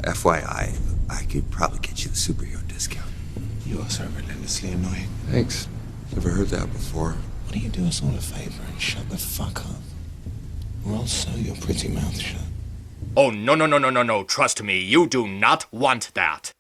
FYI, I could probably get you the superhero discount. You are so relentlessly annoying. Thanks. Never heard that before. Why don't you do us all a favor and shut the fuck up? Or I'll sew your pretty mouth shut. Oh, no. Trust me, you do not want that.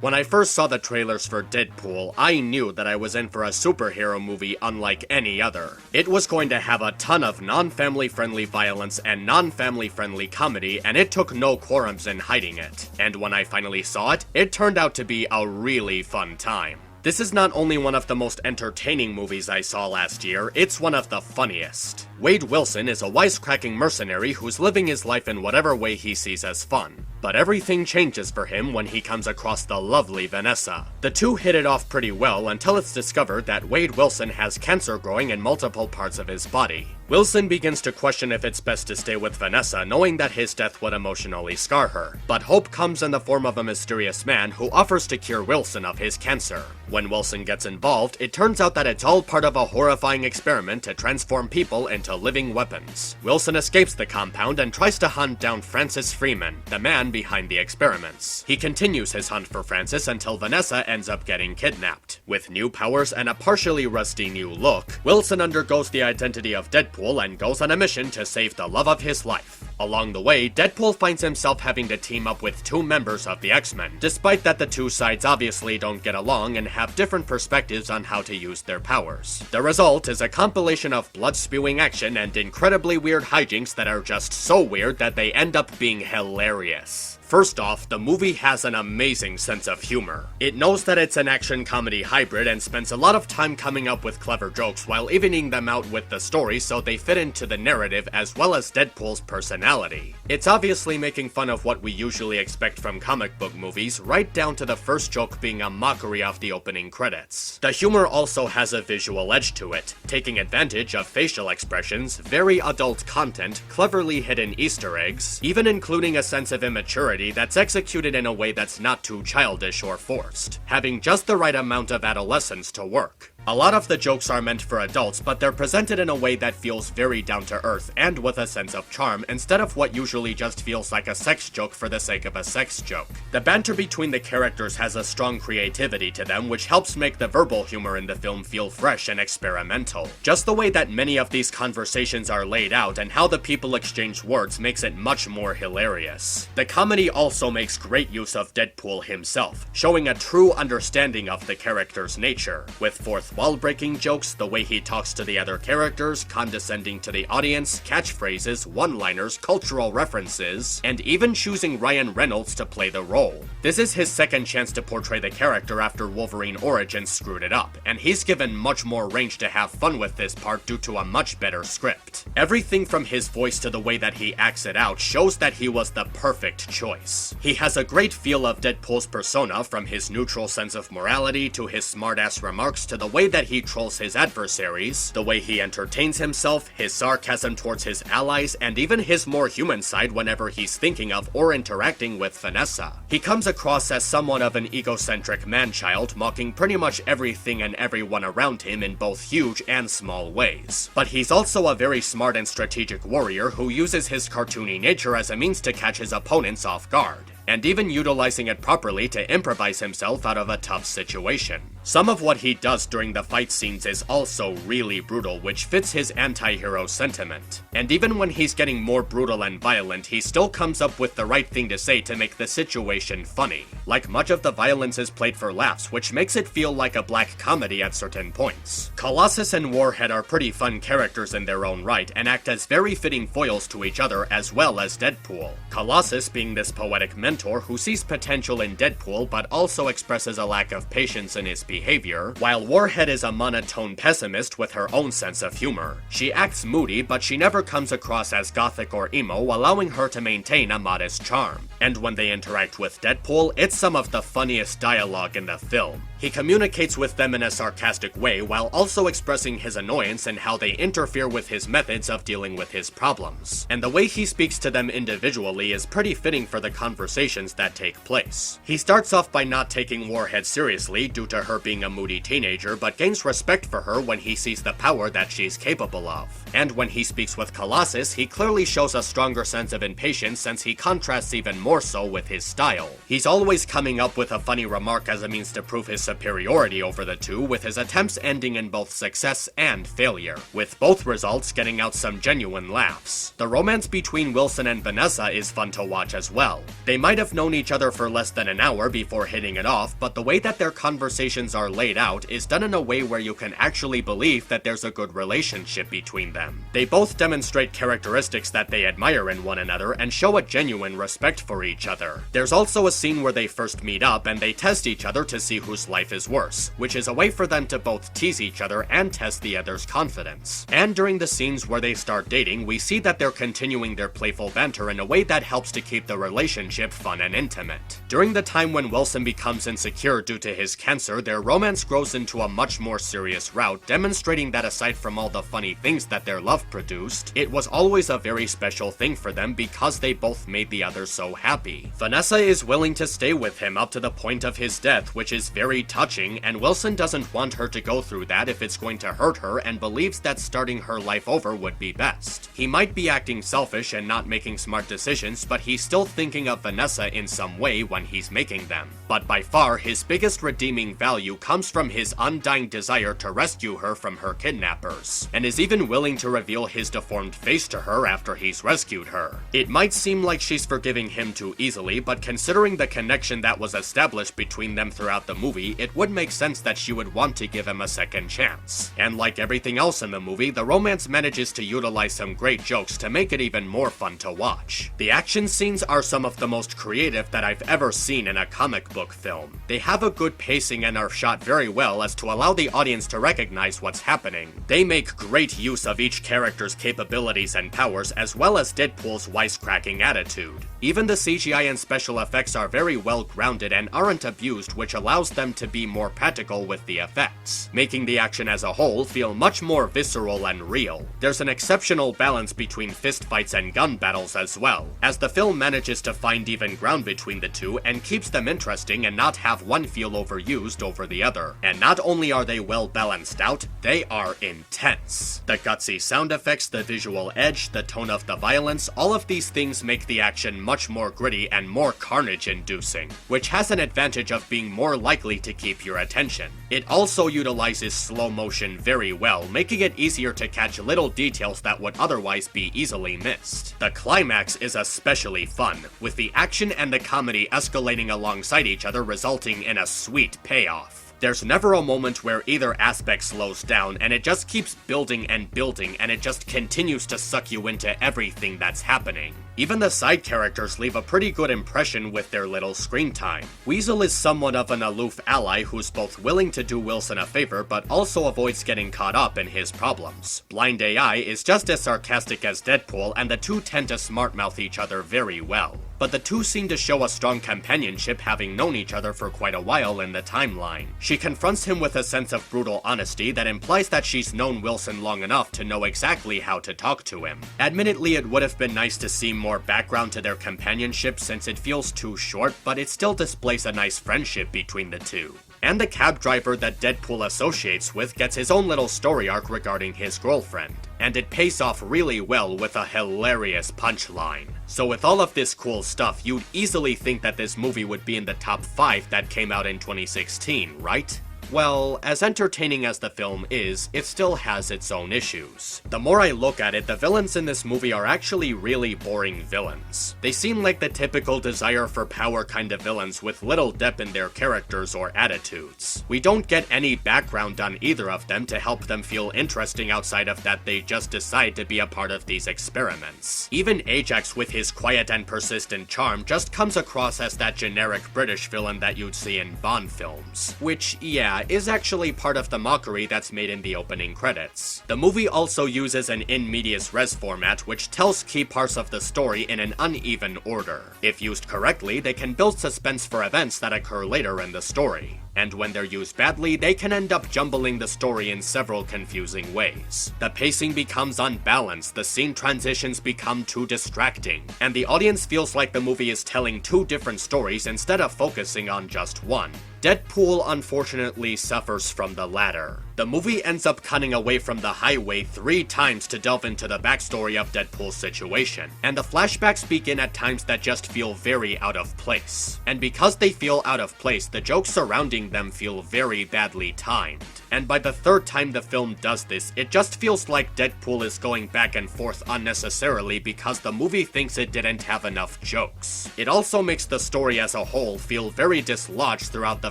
When I first saw the trailers for Deadpool, I knew that I was in for a superhero movie unlike any other. It was going to have a ton of non-family friendly violence and non-family friendly comedy, and it took no quorums in hiding it. And when I finally saw it, it turned out to be a really fun time. This is not only one of the most entertaining movies I saw last year, it's one of the funniest. Wade Wilson is a wisecracking mercenary who's living his life in whatever way he sees as fun. But everything changes for him when he comes across the lovely Vanessa. The two hit it off pretty well until it's discovered that Wade Wilson has cancer growing in multiple parts of his body. Wilson begins to question if it's best to stay with Vanessa, knowing that his death would emotionally scar her. But hope comes in the form of a mysterious man who offers to cure Wilson of his cancer. When Wilson gets involved, it turns out that it's all part of a horrifying experiment to transform people into living weapons. Wilson escapes the compound and tries to hunt down Francis Freeman, the man behind the experiments. He continues his hunt for Francis until Vanessa ends up getting kidnapped. With new powers and a partially rusty new look, Wilson undergoes the identity of Deadpool and goes on a mission to save the love of his life. Along the way, Deadpool finds himself having to team up with two members of the X-Men, despite that the two sides obviously don't get along and have different perspectives on how to use their powers. The result is a compilation of blood-spewing action and incredibly weird hijinks that are just so weird that they end up being hilarious. First off, the movie has an amazing sense of humor. It knows that it's an action-comedy hybrid and spends a lot of time coming up with clever jokes while evening them out with the story so they fit into the narrative as well as Deadpool's personality. It's obviously making fun of what we usually expect from comic book movies, right down to the first joke being a mockery of the opening credits. The humor also has a visual edge to it, taking advantage of facial expressions, very adult content, cleverly hidden Easter eggs, even including a sense of immaturity that's executed in a way that's not too childish or forced, having just the right amount of adolescence to work. A lot of the jokes are meant for adults, but they're presented in a way that feels very down-to-earth and with a sense of charm, instead of what usually just feels like a sex joke for the sake of a sex joke. The banter between the characters has a strong creativity to them, which helps make the verbal humor in the film feel fresh and experimental. Just the way that many of these conversations are laid out and how the people exchange words makes it much more hilarious. The comedy also makes great use of Deadpool himself, showing a true understanding of the character's nature, with fourth wall-breaking jokes, the way he talks to the other characters, condescending to the audience, catchphrases, one-liners, cultural references, and even choosing Ryan Reynolds to play the role. This is his second chance to portray the character after Wolverine Origins screwed it up, and he's given much more range to have fun with this part due to a much better script. Everything from his voice to the way that he acts it out shows that he was the perfect choice. He has a great feel of Deadpool's persona, from his neutral sense of morality to his smart-ass remarks to the way that he trolls his adversaries, the way he entertains himself, his sarcasm towards his allies, and even his more human side whenever he's thinking of or interacting with Vanessa. He comes across as somewhat of an egocentric man-child, mocking pretty much everything and everyone around him in both huge and small ways. But he's also a very smart and strategic warrior who uses his cartoony nature as a means to catch his opponents off guard, and even utilizing it properly to improvise himself out of a tough situation. Some of what he does during the fight scenes is also really brutal, which fits his anti-hero sentiment. And even when he's getting more brutal and violent, he still comes up with the right thing to say to make the situation funny. Like, much of the violence is played for laughs, which makes it feel like a black comedy at certain points. Colossus and Warhead are pretty fun characters in their own right, and act as very fitting foils to each other as well as Deadpool. Colossus being this poetic mentor who sees potential in Deadpool but also expresses a lack of patience in his behavior, while Warhead is a monotone pessimist with her own sense of humor. She acts moody, but she never comes across as gothic or emo, allowing her to maintain a modest charm. And when they interact with Deadpool, it's some of the funniest dialogue in the film. He communicates with them in a sarcastic way while also expressing his annoyance and how they interfere with his methods of dealing with his problems. And the way he speaks to them individually is pretty fitting for the conversations that take place. He starts off by not taking Warhead seriously due to her being a moody teenager, but gains respect for her when he sees the power that she's capable of. And when he speaks with Colossus, he clearly shows a stronger sense of impatience since he contrasts even more so with his style. He's always coming up with a funny remark as a means to prove his superiority over the two, with his attempts ending in both success and failure, with both results getting out some genuine laughs. The romance between Wilson and Vanessa is fun to watch as well. They might have known each other for less than an hour before hitting it off, but the way that their conversations are laid out is done in a way where you can actually believe that there's a good relationship between them. They both demonstrate characteristics that they admire in one another and show a genuine respect for each other. There's also a scene where they first meet up and they test each other to see whose life is worse, which is a way for them to both tease each other and test the other's confidence. And during the scenes where they start dating, we see that they're continuing their playful banter in a way that helps to keep the relationship fun and intimate. During the time when Wilson becomes insecure due to his cancer, their romance grows into a much more serious route, demonstrating that aside from all the funny things that their love produced, it was always a very special thing for them because they both made the other so happy. Vanessa is willing to stay with him up to the point of his death, which is very touching, and Wilson doesn't want her to go through that if it's going to hurt her and believes that starting her life over would be best. He might be acting selfish and not making smart decisions, but he's still thinking of Vanessa in some way when he's making them. But by far, his biggest redeeming value comes from his undying desire to rescue her from her kidnappers, and is even willing to reveal his deformed face to her after he's rescued her. It might seem like she's forgiving him too easily, but considering the connection that was established between them throughout the movie, it would make sense that she would want to give him a second chance. And like everything else in the movie, the romance manages to utilize some great jokes to make it even more fun to watch. The action scenes are some of the most creative that I've ever seen in a comic book film. They have a good pacing and are shot very well as to allow the audience to recognize what's happening. They make great use of each character's capabilities and powers, as well as Deadpool's wisecracking attitude. Even the CGI and special effects are very well grounded and aren't abused, which allows them to be more practical with the effects, making the action as a whole feel much more visceral and real. There's an exceptional balance between fistfights and gun battles as well, as the film manages to find even ground between the two and keeps them interesting and not have one feel overused over the other. And not only are they well balanced out, they are intense. The gutsy sound effects, the visual edge, the tone of the violence, all of these things make the action much more gritty and more carnage-inducing, which has an advantage of being more likely to keep your attention. It also utilizes slow motion very well, making it easier to catch little details that would otherwise be easily missed. The climax is especially fun, with the action and the comedy escalating alongside each other, resulting in a sweet payoff. There's never a moment where either aspect slows down, and it just keeps building and building, and it just continues to suck you into everything that's happening. Even the side characters leave a pretty good impression with their little screen time. Weasel is somewhat of an aloof ally who's both willing to do Wilson a favor, but also avoids getting caught up in his problems. Blind AI is just as sarcastic as Deadpool, and the two tend to smartmouth each other very well. But the two seem to show a strong companionship, having known each other for quite a while in the timeline. She confronts him with a sense of brutal honesty that implies that she's known Wilson long enough to know exactly how to talk to him. Admittedly, it would have been nice to see more background to their companionship since it feels too short, but it still displays a nice friendship between the two. And the cab driver that Deadpool associates with gets his own little story arc regarding his girlfriend, and it pays off really well with a hilarious punchline. So with all of this cool stuff, you'd easily think that this movie would be in the top 5 that came out in 2016, right? Well, as entertaining as the film is, it still has its own issues. The more I look at it, the villains in this movie are actually really boring villains. They seem like the typical desire for power kind of villains with little depth in their characters or attitudes. We don't get any background on either of them to help them feel interesting outside of that they just decide to be a part of these experiments. Even Ajax with his quiet and persistent charm just comes across as that generic British villain that you'd see in Bond films. Which, yeah, yeah, is actually part of the mockery that's made in the opening credits. The movie also uses an in medias res format which tells key parts of the story in an uneven order. If used correctly, they can build suspense for events that occur later in the story. And when they're used badly, they can end up jumbling the story in several confusing ways. The pacing becomes unbalanced, the scene transitions become too distracting, and the audience feels like the movie is telling two different stories instead of focusing on just one. Deadpool unfortunately suffers from the latter. The movie ends up cutting away from the highway 3 times to delve into the backstory of Deadpool's situation, and the flashbacks begin at times that just feel very out of place. And because they feel out of place, the jokes surrounding them feel very badly timed. And by the third time the film does this, it just feels like Deadpool is going back and forth unnecessarily because the movie thinks it didn't have enough jokes. It also makes the story as a whole feel very dislodged throughout the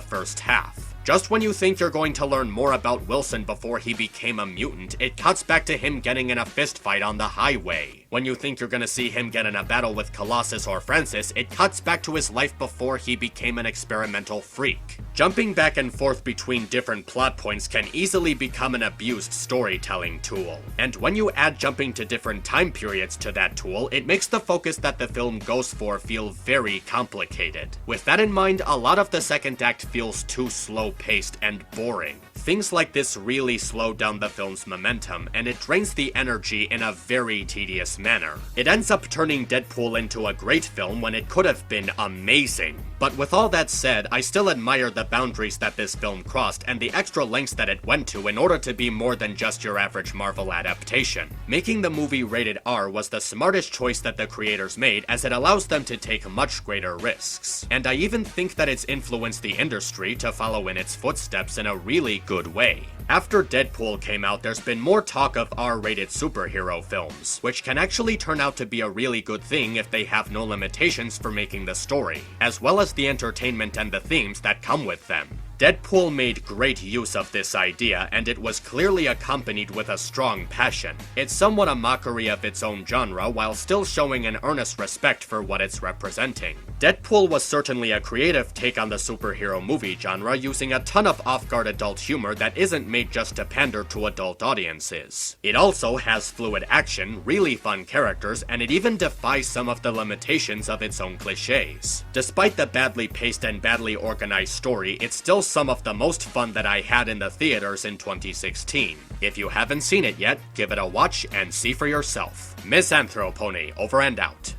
first half. Just when you think you're going to learn more about Wilson before he became a mutant, it cuts back to him getting in a fist fight on the highway. When you think you're gonna see him get in a battle with Colossus or Francis, it cuts back to his life before he became an experimental freak. Jumping back and forth between different plot points can easily become an abused storytelling tool. And when you add jumping to different time periods to that tool, it makes the focus that the film goes for feel very complicated. With that in mind, a lot of the second act feels too slow-paced and boring. Things like this really slow down the film's momentum, and it drains the energy in a very tedious manner. It ends up turning Deadpool into a great film when it could have been amazing. But with all that said, I still admire the boundaries that this film crossed and the extra lengths that it went to in order to be more than just your average Marvel adaptation. Making the movie rated R was the smartest choice that the creators made, as it allows them to take much greater risks. And I even think that it's influenced the industry to follow in its footsteps in a really good way. After Deadpool came out, there's been more talk of R-rated superhero films, which can actually turn out to be a really good thing if they have no limitations for making the story, as well as the entertainment and the themes that come with them. Deadpool made great use of this idea, and it was clearly accompanied with a strong passion. It's somewhat a mockery of its own genre, while still showing an earnest respect for what it's representing. Deadpool was certainly a creative take on the superhero movie genre, using a ton of off-guard adult humor that isn't made just to pander to adult audiences. It also has fluid action, really fun characters, and it even defies some of the limitations of its own cliches. Despite the badly paced and badly organized story, it's still some of the most fun that I had in the theaters in 2016. If you haven't seen it yet, give it a watch and see for yourself. MisAnthro Pony, over and out.